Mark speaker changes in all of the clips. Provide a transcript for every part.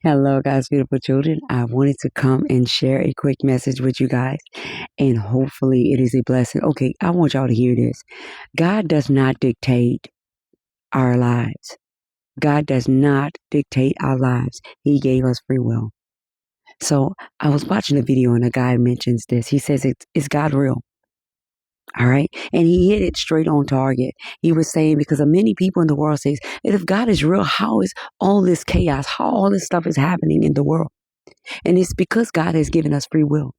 Speaker 1: Hello, God's beautiful children. I wanted to come and share a quick message with you guys, and hopefully it is a blessing. Okay, I want y'all to hear this. God does not dictate our lives. God does not dictate our lives. He gave us free will. So I was watching a video and a guy mentions this. He says, is God real? All right. And he hit it straight on target. He was saying, because of many people in the world says, if God is real, how is all this chaos, how all this stuff is happening in the world? And it's because God has given us free will.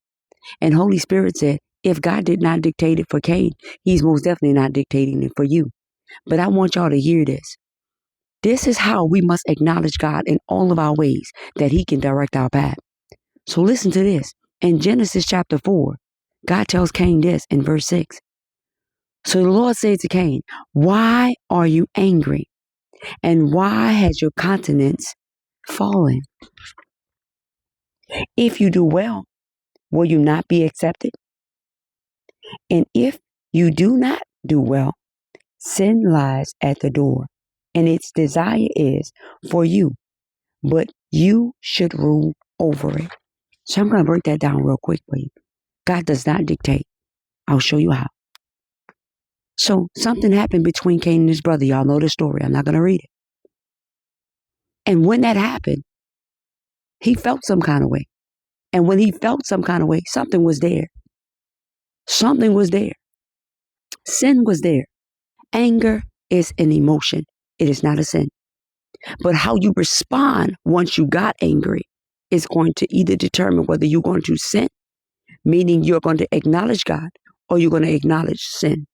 Speaker 1: And Holy Spirit said, if God did not dictate it for Cain, he's most definitely not dictating it for you. But I want y'all to hear this. This is how we must acknowledge God in all of our ways, that he can direct our path. So listen to this. In Genesis chapter 4, God tells Cain this in verse 6. So the Lord said to Cain, why are you angry? And why has your countenance fallen? If you do well, will you not be accepted? And if you do not do well, sin lies at the door, and its desire is for you, but you should rule over it. So I'm going to break that down real quick for you. God does not dictate. I'll show you how. So something happened between Cain and his brother. Y'all know the story. I'm not going to read it. And when that happened, he felt some kind of way. And when he felt some kind of way, something was there. Something was there. Sin was there. Anger is an emotion. It is not a sin. But how you respond once you got angry is going to either determine whether you're going to sin, meaning you're going to acknowledge God, or you're going to acknowledge sin.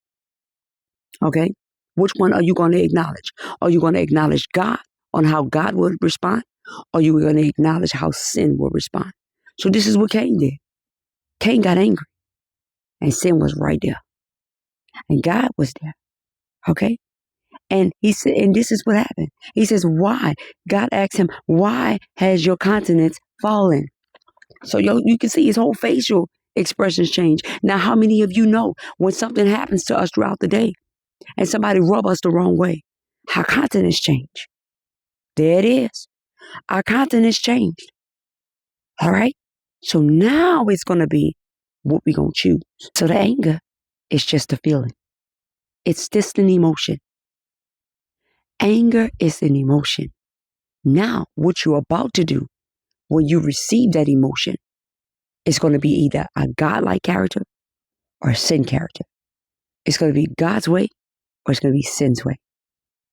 Speaker 1: Okay? Which one are you going to acknowledge? Are you going to acknowledge God on how God would respond, or are you going to acknowledge how sin will respond? So this is what Cain did. Cain got angry, and sin was right there. And God was there. Okay? And he said, and this is what happened. He says, why? God asked him, why has your countenance fallen? So you can see his whole facial expressions change. Now, how many of you know when something happens to us throughout the day and somebody rub us the wrong way, our countenance change? There it is. Our countenance changed. All right. So now it's going to be what we're going to choose. So the anger is just a feeling. It's just an emotion. Anger is an emotion. Now, what you're about to do when you receive that emotion is going to be either a God-like character or a sin character. It's going to be God's way or it's going to be sin's way.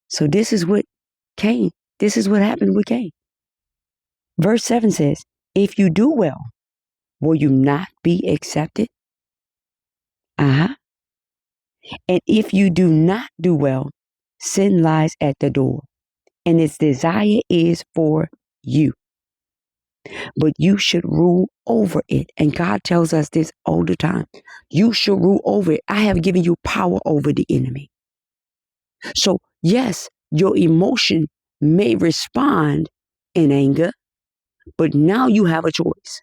Speaker 1: So this is what happened with Cain. Verse 7 says, if you do well, will you not be accepted? And if you do not do well, sin lies at the door, and its desire is for you, but you should rule over it. And God tells us this all the time. You should rule over it. I have given you power over the enemy. So yes, your emotion may respond in anger, but now you have a choice.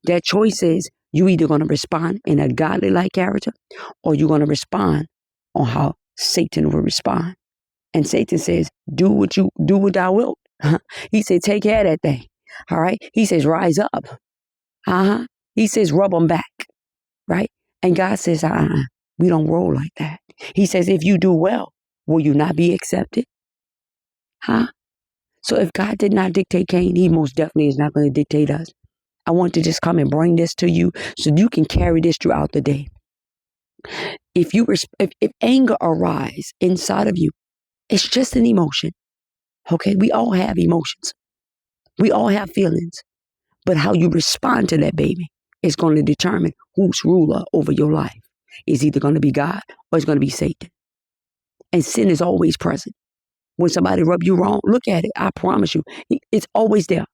Speaker 1: That choice is you either going to respond in a godly-like character, or you're going to respond on how Satan will respond. And Satan says, do what thou wilt. He said, take care of that thing. All right. He says, rise up. He says, rub them back. Right. And God says, we don't roll like that. He says, if you do well, will you not be accepted? So if God did not dictate Cain, he most definitely is not going to dictate us. I want to just come and bring this to you so you can carry this throughout the day. If anger arises inside of you, it's just an emotion. Okay. We all have emotions. We all have feelings. But how you respond to that baby is going to determine who's ruler over your life. It's either going to be God or it's going to be Satan. And sin is always present. When somebody rub you wrong, look at it. I promise you, it's always there.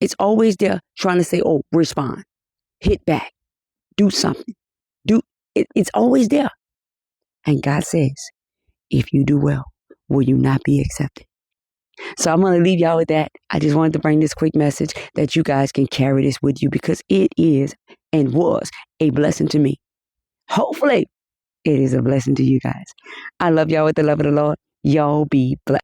Speaker 1: It's always there trying to say, oh, respond, hit back, do something. It's always there. And God says, if you do well, will you not be accepted? So I'm going to leave y'all with that. I just wanted to bring this quick message that you guys can carry this with you because it is and was a blessing to me. Hopefully, it is a blessing to you guys. I love y'all with the love of the Lord. Y'all be blessed.